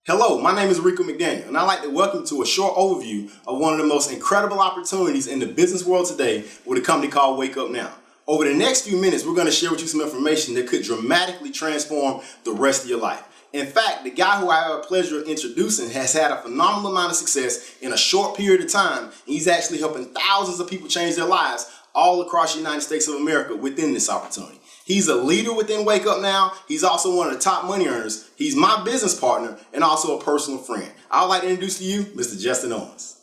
Hello, my name is Rico McDaniel, and I'd like to welcome you to a short overview of one of the most incredible opportunities in the business world today with a company called Wake Up Now. Over the next few minutes, we're going to share with you some information that could dramatically transform the rest of your life. In fact, the guy who I have the pleasure of introducing has had a phenomenal amount of success in a short period of time, and he's actually helping thousands of people change their lives all across the United States of America within this opportunity. He's a leader within Wake Up Now. He's also one of the top money earners. He's my business partner and also a personal friend. I would like to introduce to you Mr. Justin Owens.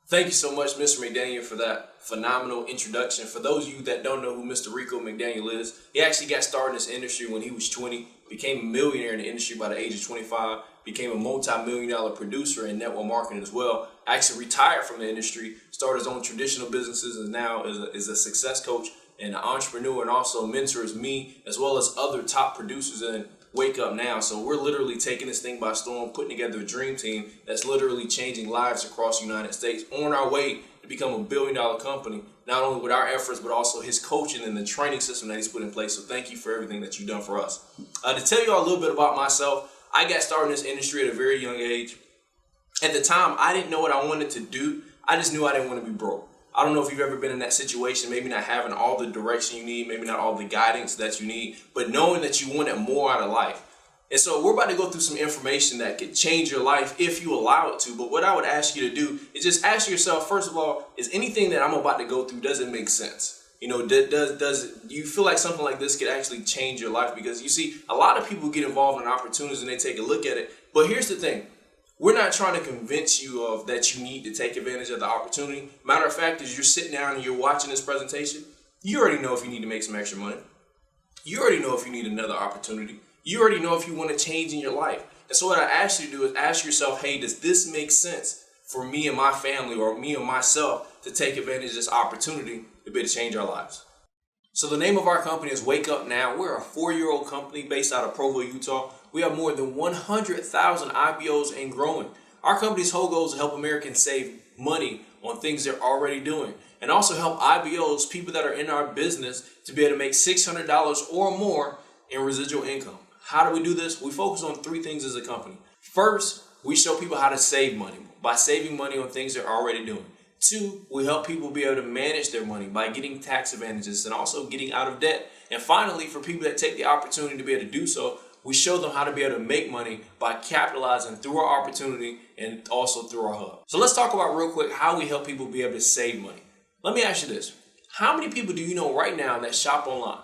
Thank you so much, Mr. McDaniel, for that phenomenal introduction. For those of you that don't know who Mr. Rico McDaniel is, he actually got started in this industry when he was 20, became a millionaire in the industry by the age of 25, became a multi-million-dollar producer in network marketing as well. Actually retired from the industry, started his own traditional businesses, and now is a success coach and an entrepreneur, and also mentors me as well as other top producers in Wake Up Now. So we're literally taking this thing by storm, putting together a dream team that's literally changing lives across the United States, on our way to become a billion-dollar company, not only with our efforts, but also his coaching and the training system that he's put in place. So thank you for everything that you've done for us. To tell you all a little bit about myself, I got started in this industry at a very young age. At the time, I didn't know what I wanted to do. I just knew I didn't want to be broke. I don't know if you've ever been in that situation, maybe not having all the direction you need, maybe not all the guidance that you need, but knowing that you wanted more out of life. And so we're about to go through some information that could change your life if you allow it to. But what I would ask you to do is just ask yourself, first of all, is anything that I'm about to go through, does it make sense? You know, do you feel like something like this could actually change your life? Because you see, a lot of people get involved in opportunities and they take a look at it. But here's the thing. We're not trying to convince you of that you need to take advantage of the opportunity. Matter of fact, as you're sitting down and you're watching this presentation, you already know if you need to make some extra money. You already know if you need another opportunity. You already know if you want to change in your life. And so what I ask you to do is ask yourself, hey, does this make sense for me and my family, or me and myself, to take advantage of this opportunity to be able to change our lives? So the name of our company is Wake Up Now. We're a 4-year-old company based out of Provo, Utah. We have more than 100,000 IPOs and growing. Our company's whole goal is to help Americans save money on things they're already doing, and also help IPOs, people that are in our business, to be able to make $600 or more in residual income. How do we do this? We focus on 3 things as a company. First, we show people how to save money by saving money on things they're already doing. 2, we help people be able to manage their money by getting tax advantages and also getting out of debt. And finally, for people that take the opportunity to be able to do so, we show them how to be able to make money by capitalizing through our opportunity and also through our hub. So let's talk about real quick how we help people be able to save money. Let me ask you this. How many people do you know right now that shop online?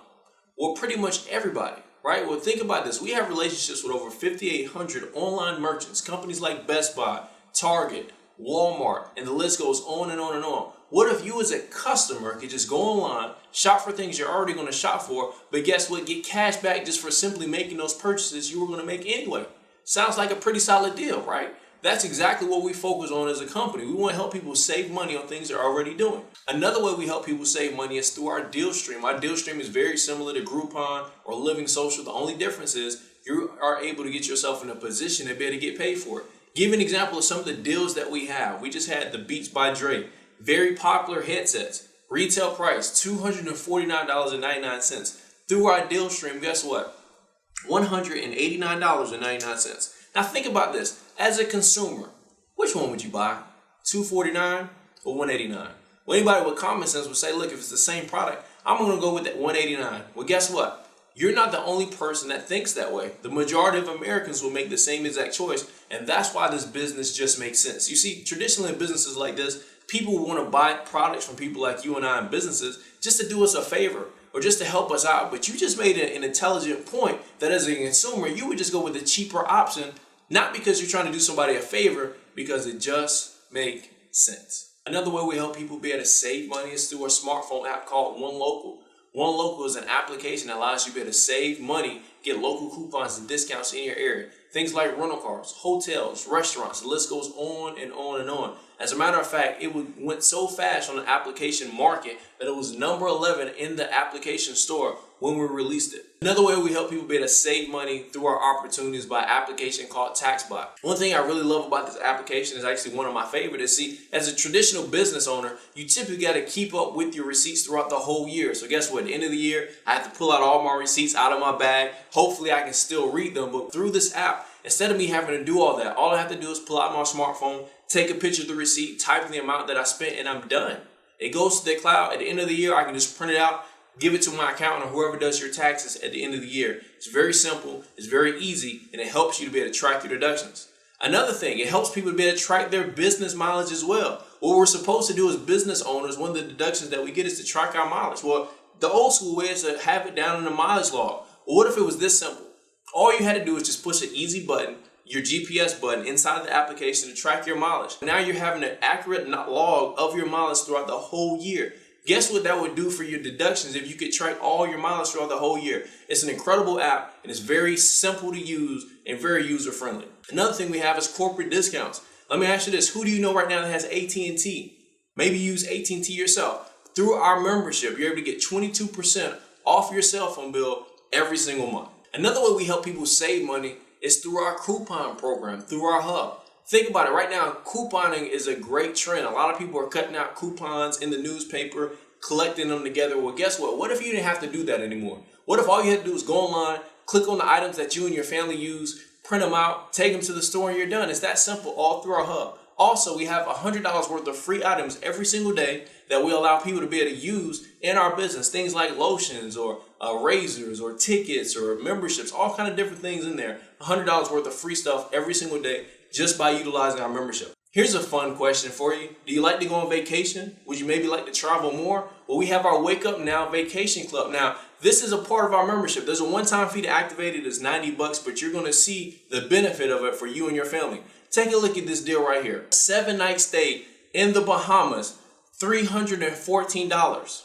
Well, pretty much everybody, right? Well, think about this. We have relationships with over 5,800 online merchants, companies like Best Buy, Target, Walmart, and the list goes on and on and on. What if you as a customer could just go online, shop for things you're already going to shop for, but guess what? Get cash back just for simply making those purchases you were going to make anyway. Sounds like a pretty solid deal, right? That's exactly what we focus on as a company. We want to help people save money on things they're already doing. Another way we help people save money is through our deal stream. Our deal stream is very similar to Groupon or Living Social. The only difference is you are able to get yourself in a position to be able to get paid for it. Give an example of some of the deals that we have. We just had the Beats by Dre. Very popular headsets. Retail price, $249.99. Through our deal stream, guess what? $189.99. Now think about this. As a consumer, which one would you buy? $249 or $189? Well, anybody with common sense would say, look, if it's the same product, I'm going to go with that $189. Well, guess what? You're not the only person that thinks that way. The majority of Americans will make the same exact choice, and that's why this business just makes sense. You see, traditionally in businesses like this, people want to buy products from people like you and I in businesses just to do us a favor or just to help us out. But you just made an intelligent point that as a consumer, you would just go with the cheaper option, not because you're trying to do somebody a favor, because it just makes sense. Another way we help people be able to save money is through a smartphone app called One Local. One Local is an application that allows you to be able to save money, get local coupons and discounts in your area. Things like rental cars, hotels, restaurants, the list goes on and on and on. As a matter of fact, it went so fast on the application market that it was number 11 in the application store when we released it. Another way we help people be able to save money through our opportunities by application called TaxBot. One thing I really love about this application is actually one of my favorites. See, as a traditional business owner, you typically got to keep up with your receipts throughout the whole year. So guess what? At the end of the year, I have to pull out all my receipts out of my bag. Hopefully I can still read them, but through this app, Instead of me having to do all that, all I have to do is pull out my smartphone, take a picture of the receipt, type in the amount that I spent, and I'm done. It goes to the cloud. At the end of the year, I can just print it out, give it to my accountant or whoever does your taxes at the end of the year. It's very simple, it's very easy, and it helps you to be able to track your deductions. Another thing, it helps people to be able to track their business mileage as well. What we're supposed to do as business owners, one of the deductions that we get is to track our mileage. Well, the old school way is to have it down in the mileage log. Well, what if it was this simple? All you had to do is just push an easy button, your GPS button inside of the application to track your mileage. Now you're having an accurate log of your mileage throughout the whole year. Guess what that would do for your deductions if you could track all your mileage throughout the whole year? It's an incredible app, and it's very simple to use and very user-friendly. Another thing we have is corporate discounts. Let me ask you this. Who do you know right now that has AT&T? Maybe use AT&T yourself. Through our membership, you're able to get 22% off your cell phone bill every single month. Another way we help people save money is through our coupon program, through our hub. Think about it. Right now, couponing is a great trend. A lot of people are cutting out coupons in the newspaper, collecting them together. Well, guess what? What if you didn't have to do that anymore? What if all you had to do was go online, click on the items that you and your family use, print them out, take them to the store, and you're done? It's that simple, all through our hub. Also, we have $100 worth of free items every single day that we allow people to be able to use in our business. Things like lotions or razors or tickets or memberships, all kind of different things in there. $100 worth of free stuff every single day just by utilizing our membership. Here's a fun question for you. Do you like to go on vacation? Would you maybe like to travel more? Well, we have our Wake Up Now Vacation Club. Now, this is a part of our membership. There's a one-time fee to activate it. It's $90, but you're going to see the benefit of it for you and your family. Take a look at this deal right here. 7-night stay in the Bahamas, $314.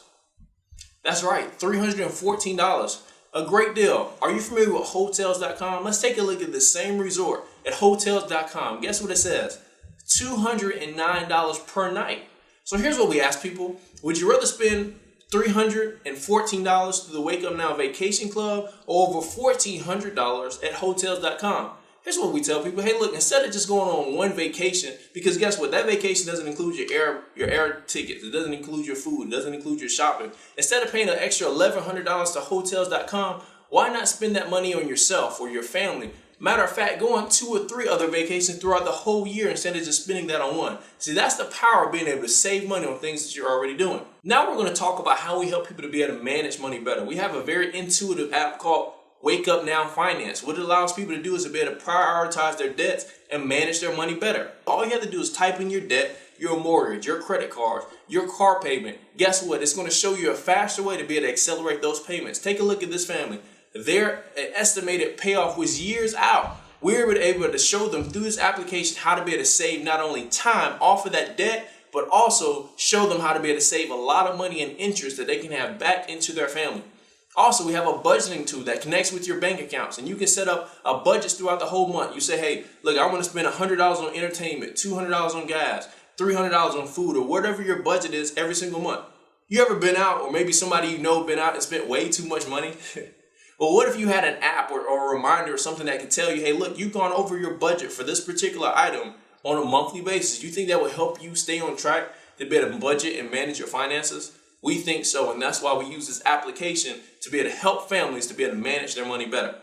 That's right, $314. A great deal. Are you familiar with Hotels.com? Let's take a look at the same resort at Hotels.com. Guess what it says? $209 per night. So here's what we ask people. Would you rather spend $314 through the Wake Up Now Vacation Club or over $1,400 at Hotels.com? Here's what we tell people. Hey, look, instead of just going on one vacation, because guess what? That vacation doesn't include your air tickets. It doesn't include your food. It doesn't include your shopping. Instead of paying an extra $1,100 to Hotels.com, why not spend that money on yourself or your family? Matter of fact, go on 2 or 3 other vacations throughout the whole year instead of just spending that on one. See, that's the power of being able to save money on things that you're already doing. Now we're going to talk about how we help people to be able to manage money better. We have a very intuitive app called Wake Up Now Finance. What it allows people to do is to be able to prioritize their debts and manage their money better. All you have to do is type in your debt, your mortgage, your credit cards, your car payment. Guess what? It's going to show you a faster way to be able to accelerate those payments. Take a look at this family. Their estimated payoff was years out. We were able to show them through this application how to be able to save not only time off of that debt, but also show them how to be able to save a lot of money and interest that they can have back into their family. Also, we have a budgeting tool that connects with your bank accounts, and you can set up a budget throughout the whole month. You say, hey, look, I want to spend $100 on entertainment, $200 on gas, $300 on food, or whatever your budget is every single month. You ever been out, or maybe somebody you know been out and spent way too much money? Well, what if you had an app or a reminder or something that could tell you, hey, look, you've gone over your budget for this particular item on a monthly basis. You think that would help you stay on track to be able to budget and manage your finances? We think so, and that's why we use this application to be able to help families to be able to manage their money better.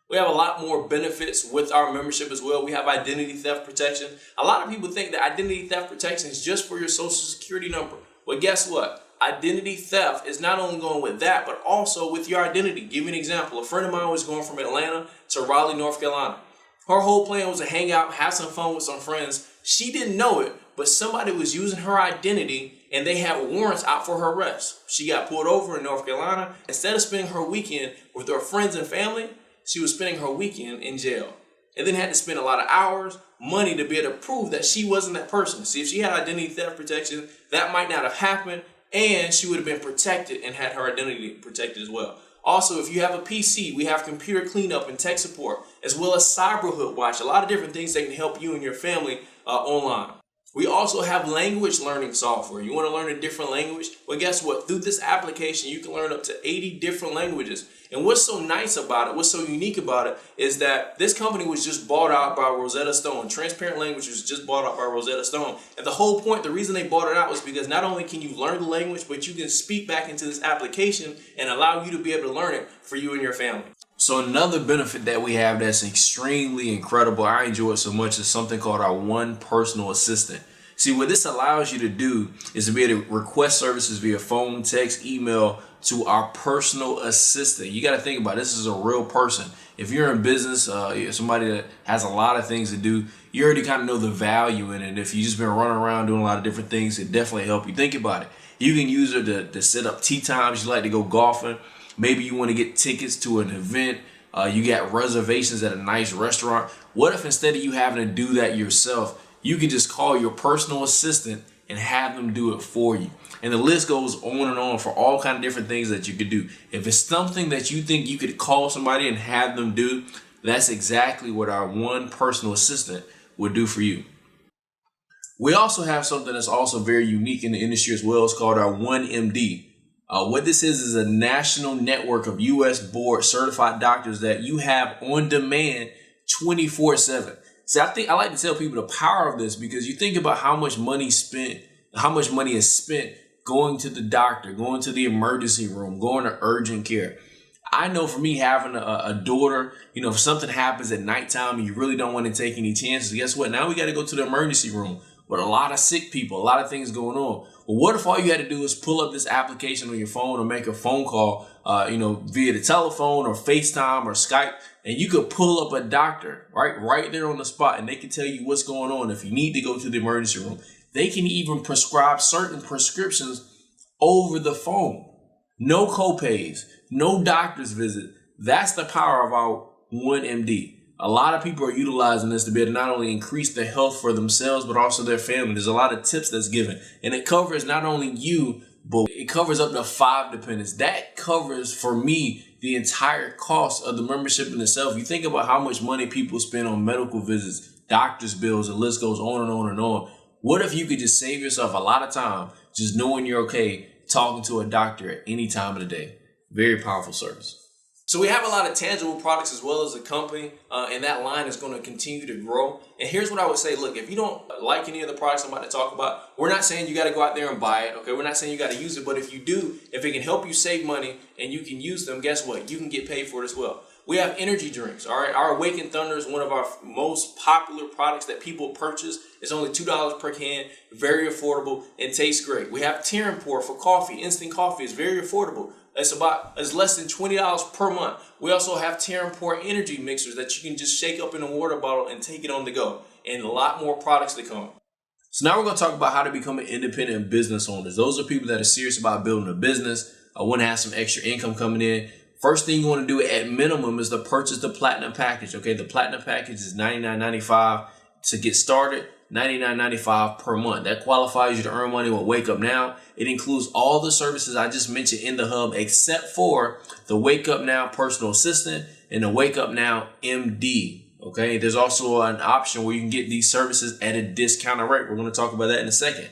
We have a lot more benefits with our membership as well. We have identity theft protection. A lot of people think that identity theft protection is just for your social security number. Well, guess what? Identity theft is not only going with that, but also with your identity. Give you an example. A friend of mine was going from Atlanta to Raleigh, North Carolina. Her whole plan was to hang out, have some fun with some friends. She didn't know it, but somebody was using her identity and they had warrants out for her arrest. She got pulled over in North Carolina. Instead of spending her weekend with her friends and family, she was spending her weekend in jail. And then had to spend a lot of hours, money to be able to prove that she wasn't that person. See, if she had identity theft protection, that might not have happened, and she would have been protected and had her identity protected as well. Also, if you have a PC, we have computer cleanup and tech support, as well as Cyberhood Watch, a lot of different things that can help you and your family online. We also have language learning software. You want to learn a different language? Well, guess what? Through this application, you can learn up to 80 different languages. And what's so nice about it, what's so unique about it, is that this company was just bought out by Rosetta Stone. Transparent Language was just bought out by Rosetta Stone. And the whole point, the reason they bought it out was because not only can you learn the language, but you can speak back into this application and allow you to be able to learn it for you and your family. So another benefit that we have that's extremely incredible, I enjoy it so much, is something called our One Personal Assistant. See, what this allows you to do is to be able to request services via phone, text, email to our personal assistant. You got to think about it. This is a real person. If you're in business, you're somebody that has a lot of things to do, you already kind of know the value in it. If you've just been running around doing a lot of different things, it definitely help you. Think about it. You can use it to set up tea times. You like to go golfing. Maybe you want to get tickets to an event. You got reservations at a nice restaurant. What if instead of you having to do that yourself, you can just call your personal assistant and have them do it for you? And the list goes on and on for all kind of different things that you could do. If it's something that you think you could call somebody and have them do, that's exactly what our One Personal Assistant would do for you. We also have something that's also very unique in the industry as well. It's called our One MD. What this is a national network of U.S. board certified doctors that you have on demand 24/7. See, I like to tell people the power of this, because you think about how much money is spent going to the doctor, going to the emergency room, going to urgent care. I know for me, having a daughter, if something happens at nighttime and you really don't want to take any chances, guess what? Now we got to go to the emergency room with a lot of sick people, a lot of things going on. Well, what if all you had to do is pull up this application on your phone or make a phone call, via the telephone or FaceTime or Skype, and you could pull up a doctor right there on the spot, and they can tell you what's going on. If you need to go to the emergency room, they can even prescribe certain prescriptions over the phone. No copays, no doctor's visit. That's the power of our One MD. A lot of people are utilizing this to be able to not only increase their health for themselves, but also their family. There's a lot of tips that's given, and it covers not only you, but it covers up to 5 dependents. That covers, for me, the entire cost of the membership in itself. You think about how much money people spend on medical visits, doctor's bills, the list goes on and on and on. What if you could just save yourself a lot of time just knowing you're okay talking to a doctor at any time of the day? Very powerful service. So we have a lot of tangible products as well as a company, and that line is going to continue to grow. And here's what I would say. Look, if you don't like any of the products I'm about to talk about, we're not saying you got to go out there and buy it. Okay, we're not saying you got to use it. But if you do, if it can help you save money and you can use them, guess what? You can get paid for it as well. We have energy drinks. All right, our Awaken Thunder is one of our most popular products that people purchase. It's only $2 per can, very affordable, and tastes great. We have Tear and Pour for coffee, instant coffee. It's very affordable. It's less than $20 per month. We also have Tear and Pour energy mixers that you can just shake up in a water bottle and take it on the go. And a lot more products to come. So now we're going to talk about how to become an independent business owner. Those are people that are serious about building a business. I want to have some extra income coming in. First thing you want to do at minimum is to purchase the Platinum Package. Okay, the Platinum Package is $99.95 to get started. $99.95 per month. That qualifies you to earn money with Wake Up Now. It includes all the services I just mentioned in the hub, except for the Wake Up Now Personal Assistant and the Wake Up Now MD. Okay, there's also an option where you can get these services at a discounted rate. We're going to talk about that in a second.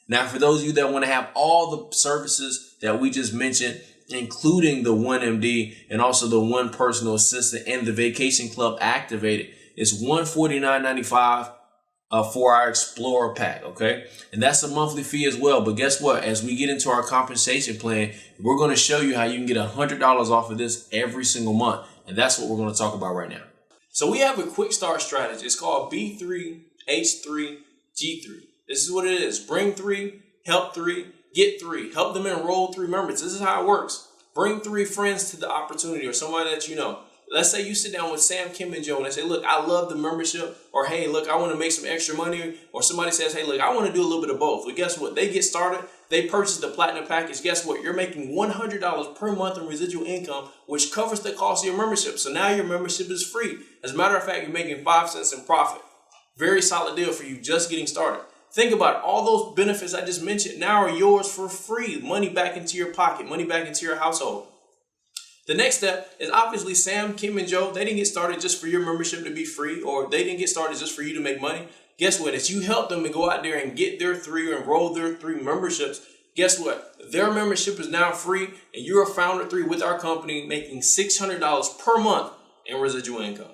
Now, for those of you that want to have all the services that we just mentioned, including the One MD and also the One Personal Assistant and the Vacation Club activated, it's $149.95 for our Explorer pack, okay? And that's a monthly fee as well. But guess what? As we get into our compensation plan, we're going to show you how you can get $100 off of this every single month. And that's what we're going to talk about right now. So we have a quick start strategy. It's called B3, H3, G3. This is what it is. Bring 3, help 3, get 3. Help them enroll 3 members. This is how it works. Bring 3 friends to the opportunity, or somebody that you know. Let's say you sit down with Sam, Kim, and Joe, and they say, look, I love the membership, or hey, look, I want to make some extra money, or somebody says, hey, look, I want to do a little bit of both. Well, guess what? They get started. They purchase the Platinum Package. Guess what? You're making $100 per month in residual income, which covers the cost of your membership. So now your membership is free. As a matter of fact, you're making 5 cents in profit. Very solid deal for you just getting started. Think about it. All those benefits I just mentioned now are yours for free. Money back into your pocket, money back into your household. The next step is obviously Sam, Kim, and Joe. They didn't get started just for your membership to be free, or they didn't get started just for you to make money. Guess what? As you help them and go out there and get their 3 or enroll their 3 memberships, guess what? Their membership is now free, and you're a founder 3 with our company making $600 per month in residual income.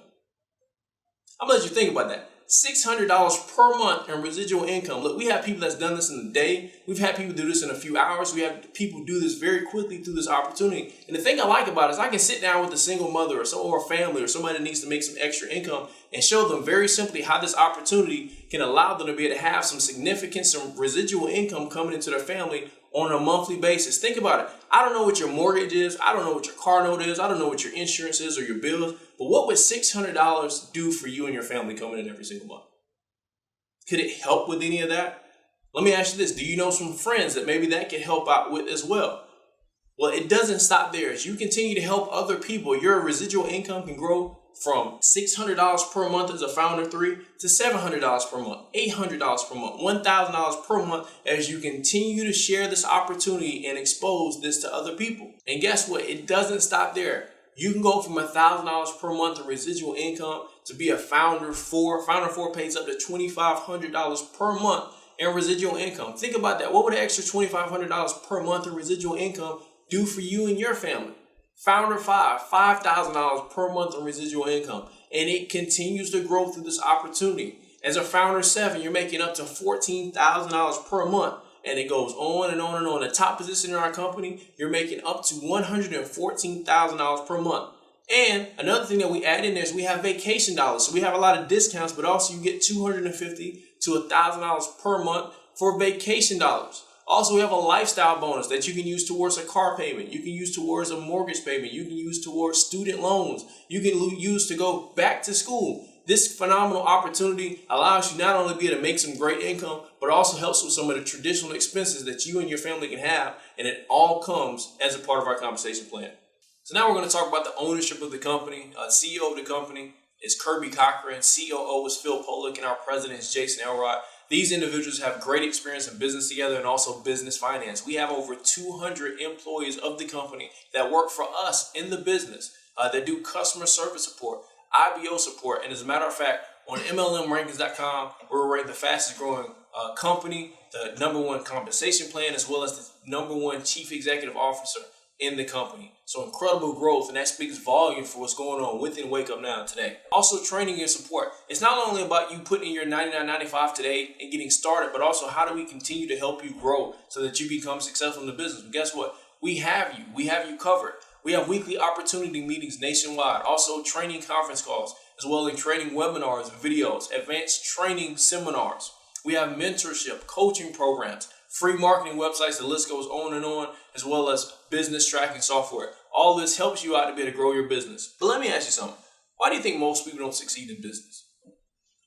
I'm gonna let you think about that. $600 per month in residual income. Look, we have people that's done this in a day. We've had people do this in a few hours. We have people do this very quickly through this opportunity. And the thing I like about it is I can sit down with a single mother or a family or somebody that needs to make some extra income and show them very simply how this opportunity can allow them to be able to have some significant, some residual income coming into their family on a monthly basis. Think about it. I don't know what your mortgage is. I don't know what your car note is. I don't know what your insurance is or your bills. But what would $600 do for you and your family coming in every single month? Could it help with any of that? Let me ask you this. Do you know some friends that maybe that could help out with as well? Well, it doesn't stop there. As you continue to help other people, your residual income can grow from $600 per month as a founder 3 to $700 per month, $800 per month, $1,000 per month as you continue to share this opportunity and expose this to other people. And guess what? It doesn't stop there. You can go from $1,000 per month in residual income to be a founder 4. Founder 4 pays up to $2,500 per month in residual income. Think about that. What would an extra $2,500 per month in residual income do for you and your family? Founder 5, $5,000 per month in residual income. And it continues to grow through this opportunity. As a founder 7, you're making up to $14,000 per month. And it goes on and on and on. The top position in our company, you're making up to $114,000 per month. And another thing that we add in there is we have vacation dollars. So we have a lot of discounts, but also you get $250 to $1,000 per month for vacation dollars. Also, we have a lifestyle bonus that you can use towards a car payment. You can use towards a mortgage payment. You can use towards student loans. You can use to go back to school. This phenomenal opportunity allows you not only to be able to make some great income, but also helps with some of the traditional expenses that you and your family can have. And it all comes as a part of our compensation plan. So now we're going to talk about the ownership of the company. CEO of the company is Kirby Cochran. COO is Phil Polick, and our president is Jason Elrod. These individuals have great experience in business together and also business finance. We have over 200 employees of the company that work for us in the business that do customer service support, IBO support. And as a matter of fact, on MLMrankings.com, we're ranked the fastest growing company, the #1 compensation plan, as well as the #1 chief executive officer in the company. So incredible growth, and that speaks volume for what's going on within Wake Up Now today. Also, training and support. It's not only about you putting in your $99.95 today and getting started, but also how do we continue to help you grow so that you become successful in the business. But guess what? We have you. We have you covered. We have weekly opportunity meetings nationwide. Also, training conference calls, as well as training webinars, videos, advanced training seminars. We have mentorship, coaching programs, free marketing websites, the list goes on and on, as well as business tracking software. All this helps you out to be able to grow your business. But let me ask you something. Why do you think most people don't succeed in business?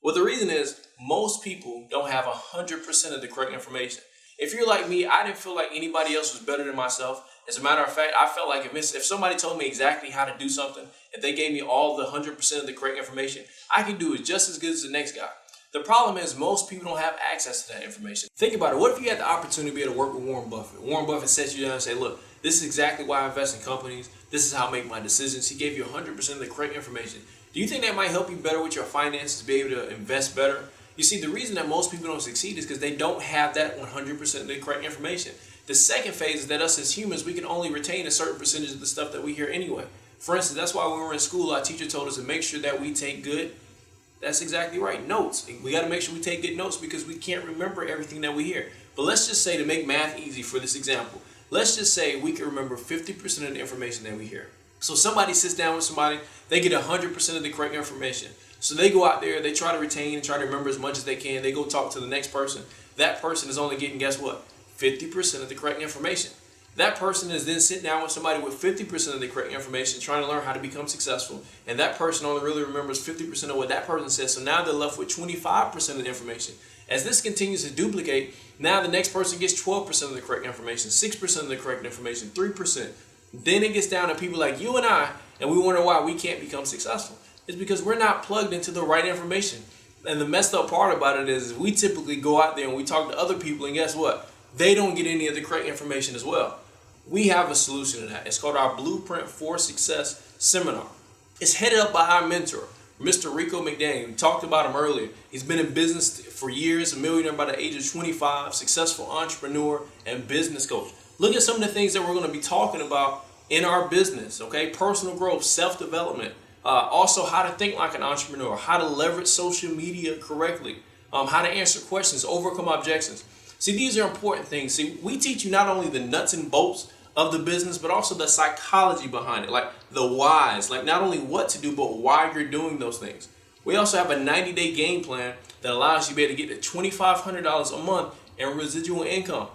Well, the reason is most people don't have 100% of the correct information. If you're like me, I didn't feel like anybody else was better than myself. As a matter of fact, I felt like if somebody told me exactly how to do something, if they gave me all the 100% of the correct information, I could do it just as good as the next guy. The problem is most people don't have access to that information. Think about it. What if you had the opportunity to be able to work with Warren Buffett? Warren Buffett sets you down and say, look, this is exactly why I invest in companies. This is how I make my decisions. He gave you 100% of the correct information. Do you think that might help you better with your finances, to be able to invest better? You see, the reason that most people don't succeed is because they don't have that 100% of the correct information. The second phase is that us as humans, we can only retain a certain percentage of the stuff that we hear anyway. For instance, that's why when we were in school, our teacher told us to make sure that we take good. That's exactly right. Notes. We got to make sure we take good notes because we can't remember everything that we hear. But let's just say, to make math easy for this example, let's just say we can remember 50% of the information that we hear. So somebody sits down with somebody, they get 100% of the correct information. So they go out there, they try to retain and try to remember as much as they can. They go talk to the next person. That person is only getting, guess what? 50% of the correct information. That person is then sitting down with somebody with 50% of the correct information, trying to learn how to become successful. And that person only really remembers 50% of what that person says. So now they're left with 25% of the information. As this continues to duplicate, now the next person gets 12% of the correct information, 6% of the correct information, 3%. Then it gets down to people like you and I, and we wonder why we can't become successful. It's because we're not plugged into the right information. And the messed up part about it is we typically go out there and we talk to other people, and guess what? They don't get any of the correct information as well. We have a solution to that. It's called our Blueprint for Success seminar. It's headed up by our mentor, Mr. Rico McDaniel. We talked about him earlier. He's been in business for years, a millionaire by the age of 25, successful entrepreneur and business coach. Look at some of the things that we're going to be talking about in our business, okay? Personal growth, self-development, Also, how to think like an entrepreneur, how to leverage social media correctly, how to answer questions, overcome objections. See, these are important things. See, we teach you not only the nuts and bolts of the business, but also the psychology behind it, like the whys, like not only what to do, but why you're doing those things. We also have a 90-day game plan that allows you to be able to get to $2,500 a month in residual income.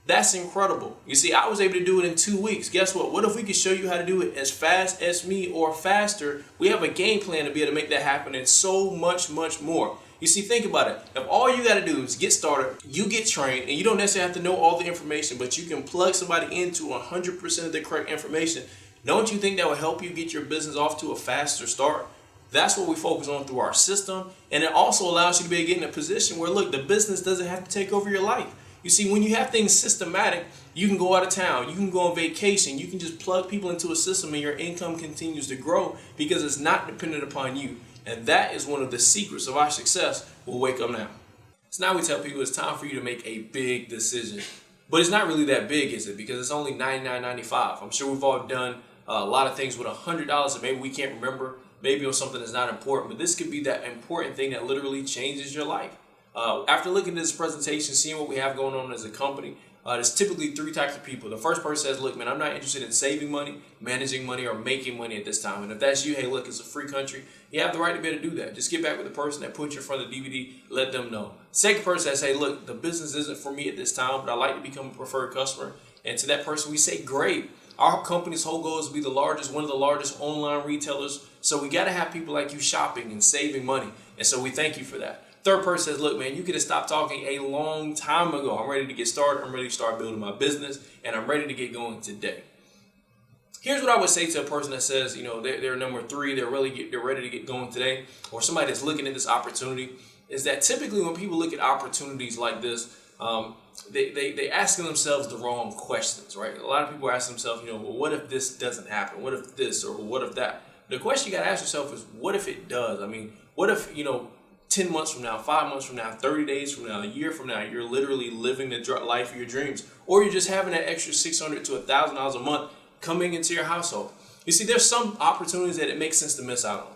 That's incredible. You see, I was able to do it in 2 weeks. Guess what? What if we could show you how to do it as fast as me or faster? We have a game plan to be able to make that happen and so much, much more. You see, think about it. If all you got to do is get started, you get trained, and you don't necessarily have to know all the information, but you can plug somebody into 100% of the correct information, don't you think that will help you get your business off to a faster start? That's what we focus on through our system. And it also allows you to be able to get in a position where, look, the business doesn't have to take over your life. You see, when you have things systematic, you can go out of town, you can go on vacation, you can just plug people into a system and your income continues to grow because it's not dependent upon you. And that is one of the secrets of our success. We'll wake up now. So now we tell people it's time for you to make a big decision. But it's not really that big, is it? Because it's only $99.95. I'm sure we've all done a lot of things with $100 and maybe we can't remember. Maybe on something that's not important. But this could be that important thing that literally changes your life. After looking at this presentation, seeing what we have going on as a company, there's typically three types of people. The first person says, look, man, I'm not interested in saving money, managing money, or making money at this time. And if that's you, hey, look, it's a free country. You have the right to be able to do that. Just get back with the person that put you in front of the DVD, let them know. Second person says, hey, look, the business isn't for me at this time, but I'd like to become a preferred customer. And to that person, we say, great. Our company's whole goal is to be one of the largest online retailers. So we got to have people like you shopping and saving money. And so we thank you for that. Third person says, look, man, you could have stopped talking a long time ago. I'm ready to get started. I'm ready to start building my business, and I'm ready to get going today. Here's what I would say to a person that says, you know, they're number three, they're ready to get going today, or somebody that's looking at this opportunity, is that typically when people look at opportunities like this, they asking themselves the wrong questions, right? A lot of people ask themselves, you know, well, what if this doesn't happen? What if this, or what if that? The question you got to ask yourself is, what if it does? I mean, what if, 10 months from now, 5 months from now, 30 days from now, a year from now, you're literally living the life of your dreams, or you're just having that extra $600 to $1,000 a month coming into your household. You see, there's some opportunities that it makes sense to miss out on.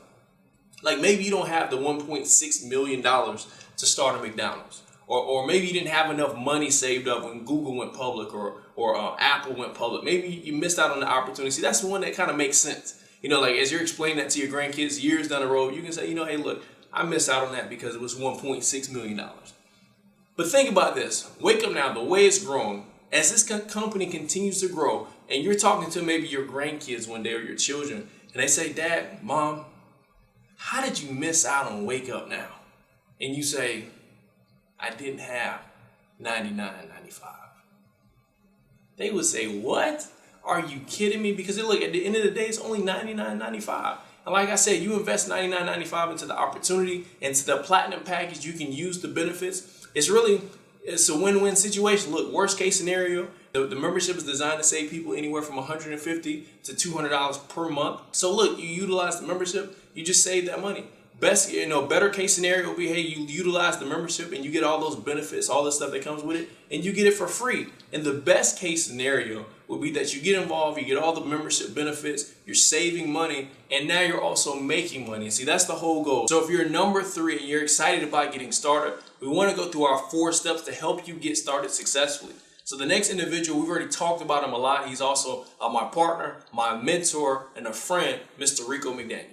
Like maybe you don't have the $1.6 million to start a McDonald's, or maybe you didn't have enough money saved up when Google went public or Apple went public. Maybe you missed out on the opportunity. See, that's the one that kind of makes sense. Like as you're explaining that to your grandkids years down the road, you can say, hey, look, I missed out on that because it was $1.6 million. But think about this. Wake Up Now, the way it's growing, as this company continues to grow, and you're talking to maybe your grandkids one day or your children, and they say, Dad, Mom, how did you miss out on Wake Up Now? And you say, I didn't have $99.95. They would say, what? Are you kidding me? Because look, at the end of the day, it's only $99.95. And like I said, you invest $99.95 into the opportunity, into the platinum package, you can use the benefits. It's a win-win situation. Look, worst case scenario, the membership is designed to save people anywhere from $150 to $200 per month. So look, you utilize the membership, you just save that money. Better case scenario would be, hey, you utilize the membership and you get all those benefits, all the stuff that comes with it, and you get it for free. And the best case scenario would be that you get involved, you get all the membership benefits, you're saving money, and now you're also making money. See, that's the whole goal. So if you're number 3 and you're excited about getting started, we want to go through our 4 steps to help you get started successfully. So the next individual, we've already talked about him a lot. He's also my partner, my mentor, and a friend, Mr. Rico McDaniel.